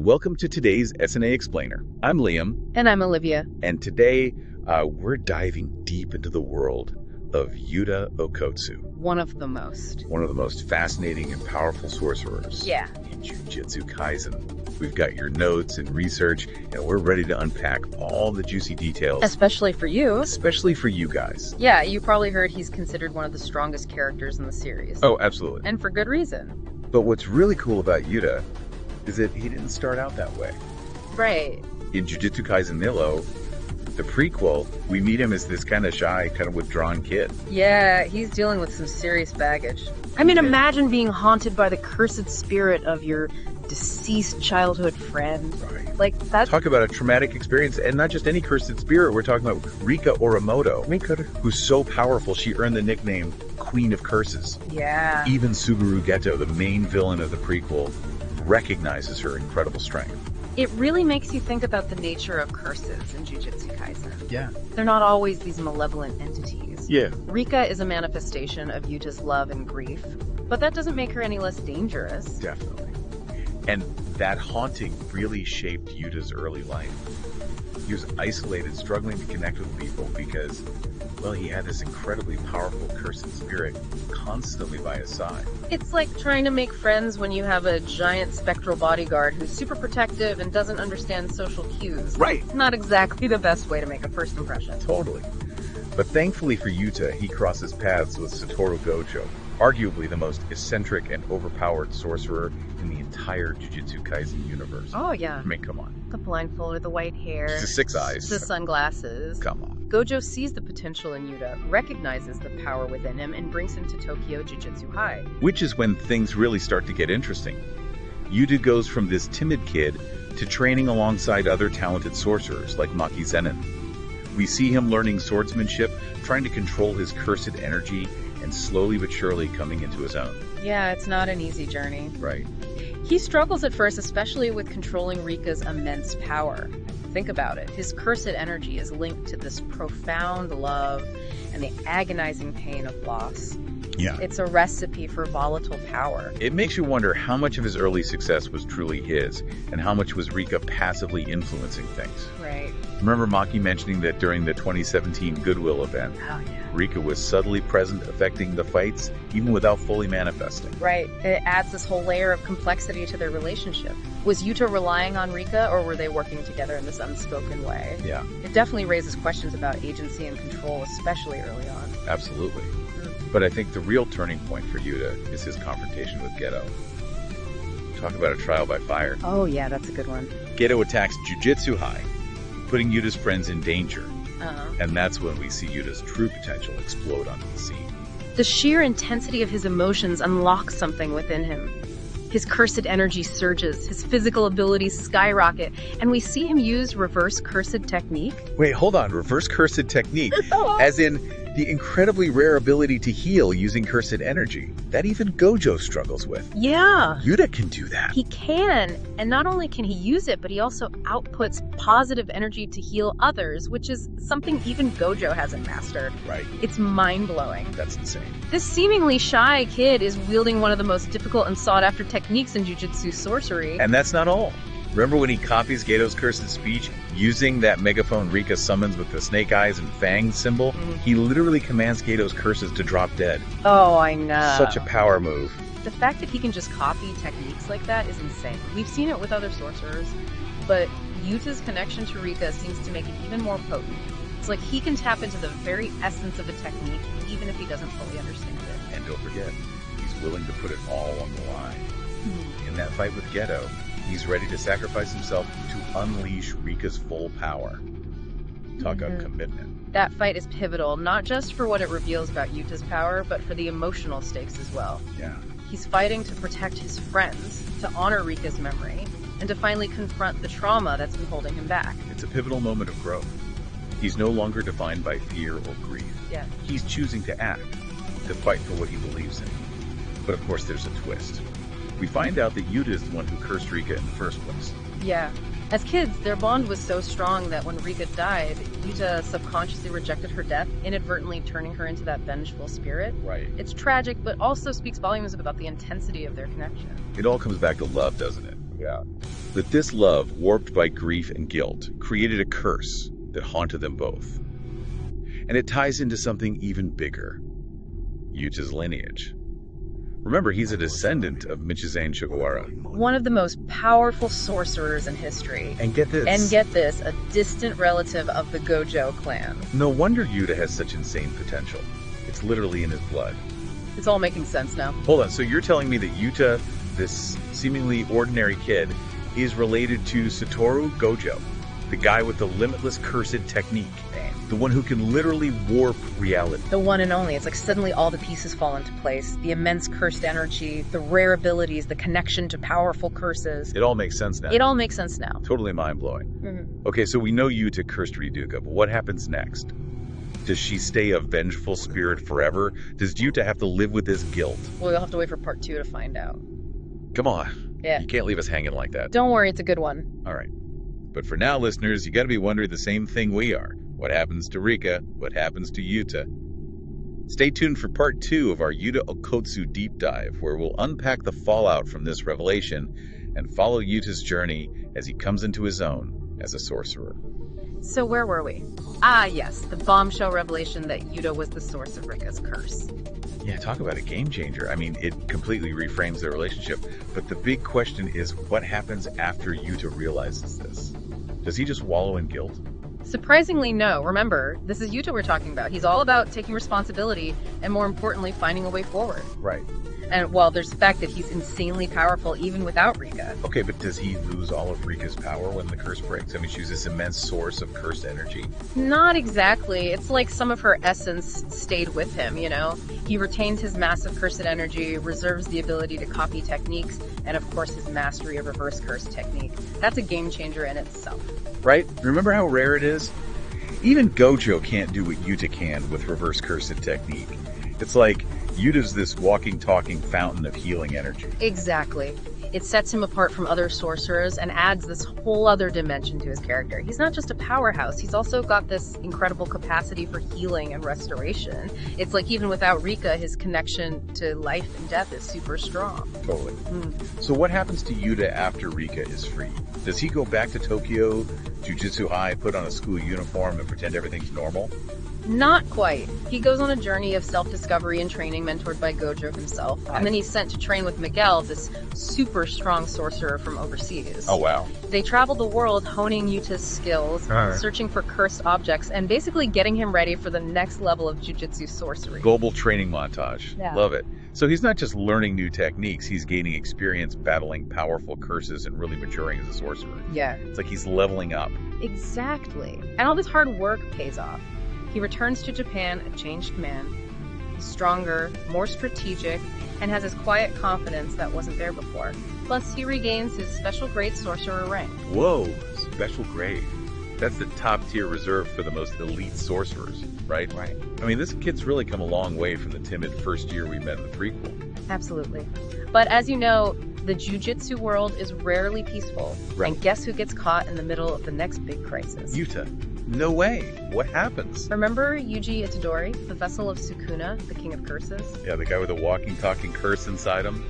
Welcome to today's SNA Explainer. I'm Liam. And I'm Olivia. And today, we're diving deep into the world of Yuta Okotsu. One of the most Fascinating and powerful sorcerers. Yeah. In Jujutsu Kaisen. We've got your notes and research, and we're ready to unpack all the juicy details. Especially for you. Especially for you guys. Yeah, you probably heard he's considered one of the strongest characters in the series. Oh, absolutely. And for good reason. But what's really cool about Yuta is that he didn't start out that way. Right. In Jujutsu Kaisen Nilo, the prequel, we meet him as this kind of shy, kind of withdrawn kid. Yeah, he's dealing with some serious baggage. I mean, imagine being haunted by the cursed spirit of your deceased childhood friend. Right. Like, that's... Talk about a traumatic experience, and not just any cursed spirit. We're talking about Rika Oramoto, who's so powerful she earned the nickname Queen of Curses. Yeah. Even Suguru Geto, the main villain of the prequel, recognizes her incredible strength. It really makes you think about the nature of curses in Jujutsu Kaisen. Yeah. They're not always these malevolent entities. Yeah. Rika is a manifestation of Yuta's love and grief, but that doesn't make her any less dangerous. Definitely. And that haunting really shaped Yuta's early life. He was isolated, struggling to connect with people because, well, he had this incredibly powerful cursed spirit constantly by his side. It's like trying to make friends when you have a giant spectral bodyguard who's super protective and doesn't understand social cues. Right. Not exactly the best way to make a first impression. Totally. But thankfully for Yuta, he crosses paths with Satoru Gojo, arguably the most eccentric and overpowered sorcerer in the entire Jujutsu Kaisen universe. Oh, yeah. I mean, come on. The blindfold with the white hair. The 6 eyes. The sunglasses. Come on. Gojo sees the potential in Yuta, recognizes the power within him, and brings him to Tokyo Jujutsu High. Which is when things really start to get interesting. Yuta goes from this timid kid to training alongside other talented sorcerers like Maki Zenin. We see him learning swordsmanship, trying to control his cursed energy, and slowly but surely coming into his own. Yeah, it's not an easy journey. Right. He struggles at first, especially with controlling Rika's immense power. Think about it. His cursed energy is linked to this profound love and the agonizing pain of loss. Yeah. It's a recipe for volatile power. It makes you wonder how much of his early success was truly his, and how much was Rika passively influencing things. Right. Remember Maki mentioning that during the 2017 Goodwill event, Oh, yeah. Rika was subtly present, affecting the fights, even without fully manifesting. Right. It adds this whole layer of complexity to their relationship. Was Yuta relying on Rika, or were they working together in this unspoken way? Yeah. It definitely raises questions about agency and control, especially early on. Absolutely. But I think the real turning point for Yuta is his confrontation with Geto. Talk about a trial by fire. Oh, yeah, that's a good one. Geto attacks Jujutsu High, putting Yuta's friends in danger. And that's when we see Yuta's true potential explode onto the scene. The sheer intensity of his emotions unlocks something within him. His cursed energy surges, his physical abilities skyrocket, and we see him use reverse cursed technique. Wait, hold on. Reverse cursed technique? As in the incredibly rare ability to heal using cursed energy that even Gojo struggles with. Yeah. Yuta can do that. He can. And not only can he use it, but he also outputs positive energy to heal others, which is something even Gojo hasn't mastered. Right. It's mind-blowing. That's insane. This seemingly shy kid is wielding one of the most difficult and sought-after techniques in Jujutsu sorcery. And that's not all. Remember when he copies Geto's cursed speech using that megaphone Rika summons with the snake eyes and fangs symbol? He literally commands Geto's curses to drop dead. Oh, I know. Such a power move. The fact that he can just copy techniques like that is insane. We've seen it with other sorcerers, but Yuta's connection to Rika seems to make it even more potent. It's like he can tap into the very essence of a technique, even if he doesn't fully understand it. And don't forget, he's willing to put it all on the line. In that fight with Geto, he's ready to sacrifice himself to unleash Rika's full power. Talk about commitment. That fight is pivotal, not just for what it reveals about Yuta's power, but for the emotional stakes as well. Yeah. He's fighting to protect his friends, to honor Rika's memory, and to finally confront the trauma that's been holding him back. It's a pivotal moment of growth. He's no longer defined by fear or grief. Yeah. He's choosing to act, to fight for what he believes in. But of course there's a twist. We find out that Yuta is the one who cursed Rika in the first place. Yeah. As kids, their bond was so strong that when Rika died, Yuta subconsciously rejected her death, inadvertently turning her into that vengeful spirit. Right. It's tragic, but also speaks volumes about the intensity of their connection. It all comes back to love, doesn't it? Yeah. That this love, warped by grief and guilt, created a curse that haunted them both. And it ties into something even bigger. Yuta's lineage. Remember, he's a descendant of Michizane Sugawara. One of the most powerful sorcerers in history. And get this. A distant relative of the Gojo clan. No wonder Yuta has such insane potential. It's literally in his blood. It's all making sense now. Hold on, so you're telling me that Yuta, this seemingly ordinary kid, is related to Satoru Gojo, the guy with the limitless cursed technique, the one who can literally warp reality. The one and only. It's like suddenly all the pieces fall into place. The immense cursed energy, the rare abilities, the connection to powerful curses. It all makes sense now. It all makes sense now. Totally mind-blowing. Mm-hmm. Okay, so we know Yuta cursed Riduka, but what happens next? Does she stay a vengeful spirit forever? Does Yuta have to live with this guilt? Well, you'll have to wait for part 2 to find out. Come on. Yeah. You can't leave us hanging like that. Don't worry, it's a good one. All right. But for now, listeners, you got to be wondering the same thing we are. What happens to Rika? What happens to Yuta? Stay tuned for part 2 of our Yuta Okotsu deep dive, where we'll unpack the fallout from this revelation and follow Yuta's journey as he comes into his own as a sorcerer. So where were we? Ah, yes, the bombshell revelation that Yuta was the source of Rika's curse. Yeah, talk about a game changer. I mean, it completely reframes their relationship. But the big question is, what happens after Yuta realizes this? Does he just wallow in guilt? Surprisingly, no. Remember, this is Yuta we're talking about. He's all about taking responsibility and, more importantly, finding a way forward. Right. And while there's the fact that he's insanely powerful even without Rika. Okay, but does he lose all of Rika's power when the curse breaks? I mean, she's this immense source of cursed energy. Not exactly. It's like some of her essence stayed with him, you know? He retains his massive cursed energy, reserves the ability to copy techniques, and of course his mastery of reverse curse technique. That's a game changer in itself. Right? Remember how rare it is? Even Gojo can't do what Yuta can with reverse cursed technique. It's like Yuta's this walking, talking fountain of healing energy. Exactly. It sets him apart from other sorcerers and adds this whole other dimension to his character. He's not just a powerhouse, he's also got this incredible capacity for healing and restoration. It's like even without Rika, his connection to life and death is super strong. Totally. So what happens to Yuta after Rika is free? Does he go back to Tokyo, Jujutsu High, put on a school uniform, and pretend everything's normal? Not quite. He goes on a journey of self-discovery and training mentored by Gojo himself. And then he's sent to train with Miguel, this super strong sorcerer from overseas. Oh, wow. They travel the world honing Yuta's skills, searching for cursed objects, and basically getting him ready for the next level of jujutsu sorcery. Global training montage. Yeah. Love it. So he's not just learning new techniques, he's gaining experience battling powerful curses and really maturing as a sorcerer. Yeah. It's like he's leveling up. Exactly. And all this hard work pays off. He returns to Japan a changed man. He's stronger, more strategic, and has his quiet confidence that wasn't there before. Plus, he regains his special grade sorcerer rank. Whoa, special grade. That's the top tier reserved for the most elite sorcerers, right? Right. I mean, this kid's really come a long way from the timid first year we met in the prequel. Absolutely. But as you know, the jujitsu world is rarely peaceful. Right. And guess who gets caught in the middle of the next big crisis? Yuta. No way. What happens? Remember Yuji Itadori, the vessel of Sukuna, the king of curses? Yeah, the guy with the walking, talking curse inside him.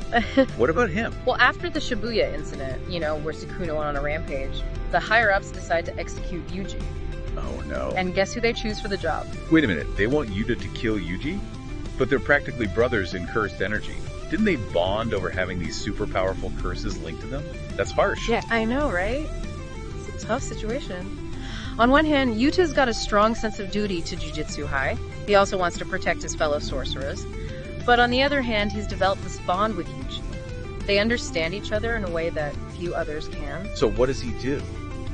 What about him? Well, after the Shibuya incident, where Sukuna went on a rampage, the higher-ups decide to execute Yuji. Oh, no. And guess who they choose for the job? Wait a minute. They want Yuta to kill Yuji? But they're practically brothers in cursed energy. Didn't they bond over having these super powerful curses linked to them? That's harsh. Yeah, I know, right? It's a tough situation. On one hand, Yuta's got a strong sense of duty to Jujutsu High. He also wants to protect his fellow sorcerers. But on the other hand, he's developed this bond with Yuji. They understand each other in a way that few others can. So what does he do?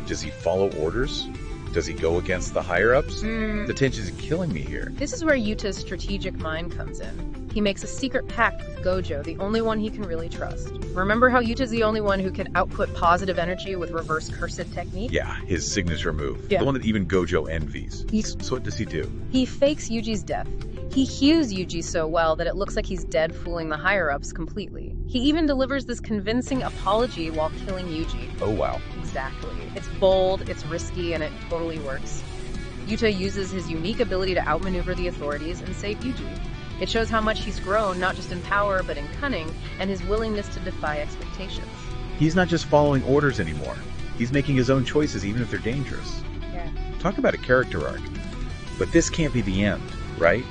Does he follow orders? Does he go against the higher-ups? The tension's killing me here. This is where Yuta's strategic mind comes in. He makes a secret pact with Gojo, the only one he can really trust. Remember how Yuta's the only one who can output positive energy with reverse cursed technique? Yeah, his signature move. Yeah. The one that even Gojo envies. So what does he do? He fakes Yuji's death. He hews Yuji so well that it looks like he's dead, fooling the higher-ups completely. He even delivers this convincing apology while killing Yuji. Oh, wow. Exactly. It's bold, it's risky, and it totally works. Yuta uses his unique ability to outmaneuver the authorities and save Yuji. It shows how much he's grown, not just in power, but in cunning, and his willingness to defy expectations. He's not just following orders anymore. He's making his own choices even if they're dangerous. Yeah. Talk about a character arc. But this can't be the end, right?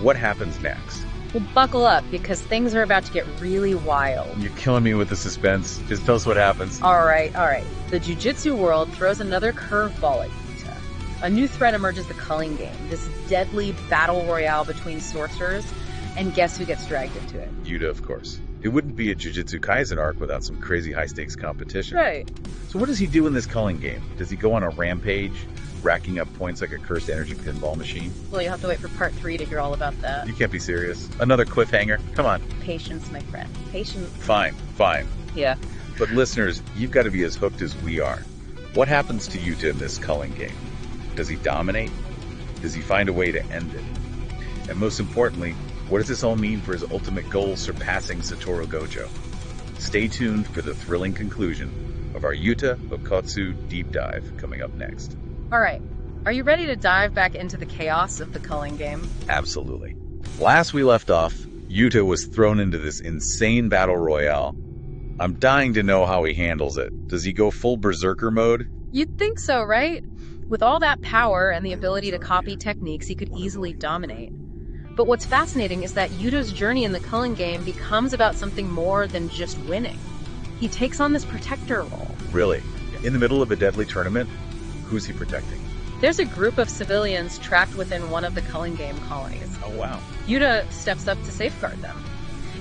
What happens next? Well, buckle up, because things are about to get really wild. You're killing me with the suspense. Just tell us what happens. All right. The Jiu-Jitsu world throws another curveball at Yuta. A new threat emerges: the Culling Game, this deadly battle royale between sorcerers, and guess who gets dragged into it? Yuta, of course. It wouldn't be a Jujutsu Kaisen arc without some crazy high-stakes competition. Right. So what does he do in this Culling Game? Does he go on a rampage, racking up points like a cursed energy pinball machine? Well, you'll have to wait for part 3 to hear all about that. You can't be serious. Another cliffhanger? Come on. Patience, my friend. Patience. Fine. Yeah. But listeners, you've got to be as hooked as we are. What happens to Yuta in this Culling Game? Does he dominate? Does he find a way to end it? And most importantly, what does this all mean for his ultimate goal, surpassing Satoru Gojo? Stay tuned for the thrilling conclusion of our Yuta Okatsu deep dive coming up next. All right. Are you ready to dive back into the chaos of the Culling Game? Absolutely. Last we left off, Yuta was thrown into this insane battle royale. I'm dying to know how he handles it. Does he go full berserker mode? You'd think so, right? With all that power and the ability to copy techniques, he could easily dominate. But what's fascinating is that Yuta's journey in the Culling Game becomes about something more than just winning. He takes on this protector role. Really? In the middle of a deadly tournament? Who's he protecting? There's a group of civilians trapped within one of the Culling Game colonies. Oh, wow. Yuta steps up to safeguard them.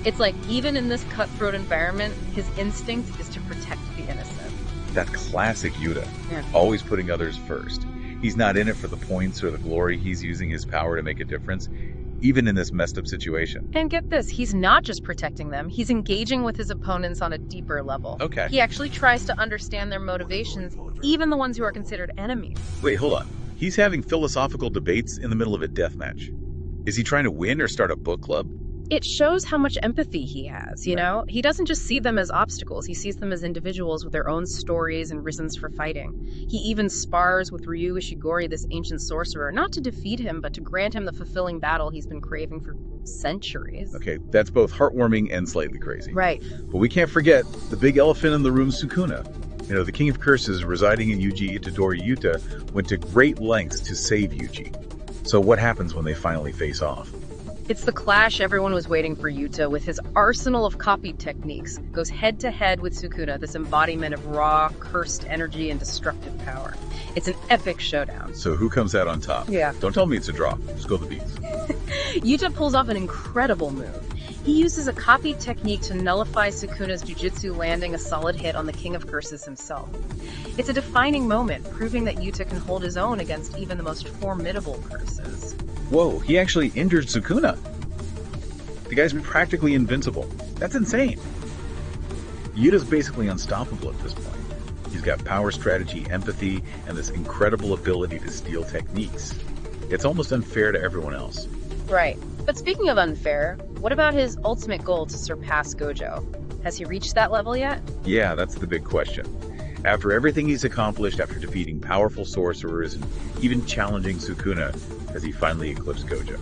It's like, even in this cutthroat environment, his instinct is to protect the innocent. That classic Yuta. Yeah. Always putting others first. He's not in it for the points or the glory. He's using his power to make a difference, even in this messed up situation. And get this, he's not just protecting them, he's engaging with his opponents on a deeper level. Okay. He actually tries to understand their motivations, even the ones who are considered enemies. Wait, hold on. He's having philosophical debates in the middle of a death match. Is he trying to win or start a book club? It shows how much empathy he has, you know? He doesn't just see them as obstacles, he sees them as individuals with their own stories and reasons for fighting. He even spars with Ryu Ishigori, this ancient sorcerer, not to defeat him, but to grant him the fulfilling battle he's been craving for centuries. Okay, that's both heartwarming and slightly crazy. Right. But we can't forget the big elephant in the room, Sukuna. You know, the King of Curses residing in Yuji Itadori Yuta went to great lengths to save Yuji. So what happens when they finally face off? It's the clash everyone was waiting for. Yuta, with his arsenal of copied techniques, goes head-to-head with Sukuna, this embodiment of raw, cursed energy and destructive power. It's an epic showdown. So who comes out on top? Yeah. Don't tell me it's a draw. Just go the beats. Yuta pulls off an incredible move. He uses a copied technique to nullify Sukuna's jujutsu, landing a solid hit on the King of Curses himself. It's a defining moment, proving that Yuta can hold his own against even the most formidable curses. Whoa, he actually injured Sukuna. The guy's practically invincible. That's insane. Yuta's basically unstoppable at this point. He's got power, strategy, empathy, and this incredible ability to steal techniques. It's almost unfair to everyone else. Right. But speaking of unfair, what about his ultimate goal to surpass Gojo? Has he reached that level yet? Yeah, that's the big question. After everything he's accomplished, after defeating powerful sorcerers and even challenging Sukuna, has he finally eclipsed Gojo?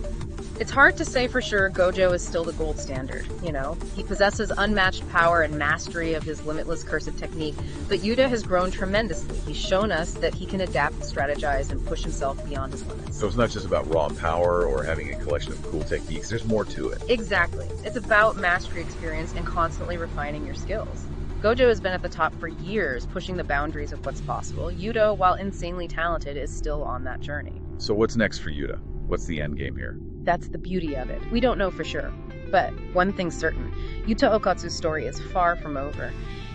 It's hard to say for sure. Gojo is still the gold standard, you know? He possesses unmatched power and mastery of his limitless cursive technique, but Yuta has grown tremendously. He's shown us that he can adapt, strategize, and push himself beyond his limits. So it's not just about raw power or having a collection of cool techniques, there's more to it. Exactly. It's about mastery, experience, and constantly refining your skills. Gojo has been at the top for years, pushing the boundaries of what's possible. Yuta, while insanely talented, is still on that journey. So what's next for Yuta? What's the end game here? That's the beauty of it. We don't know for sure. But one thing's certain, Yuta Okatsu's story is far from over.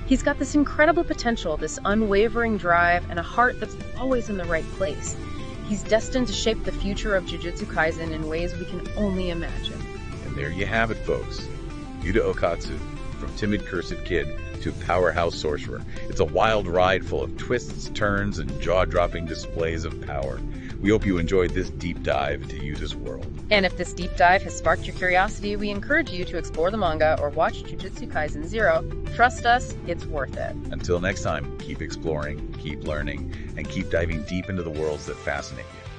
He's got this incredible potential, this unwavering drive, and a heart that's always in the right place. He's destined to shape the future of Jujutsu Kaisen in ways we can only imagine. And there you have it, folks. Yuta Okatsu, from timid cursed kid to powerhouse sorcerer. It's a wild ride full of twists, turns, and jaw-dropping displays of power. We hope you enjoyed this deep dive into Yuta's world. And if this deep dive has sparked your curiosity, we encourage you to explore the manga or watch Jujutsu Kaisen 0. Trust us, it's worth it. Until next time, keep exploring, keep learning, and keep diving deep into the worlds that fascinate you.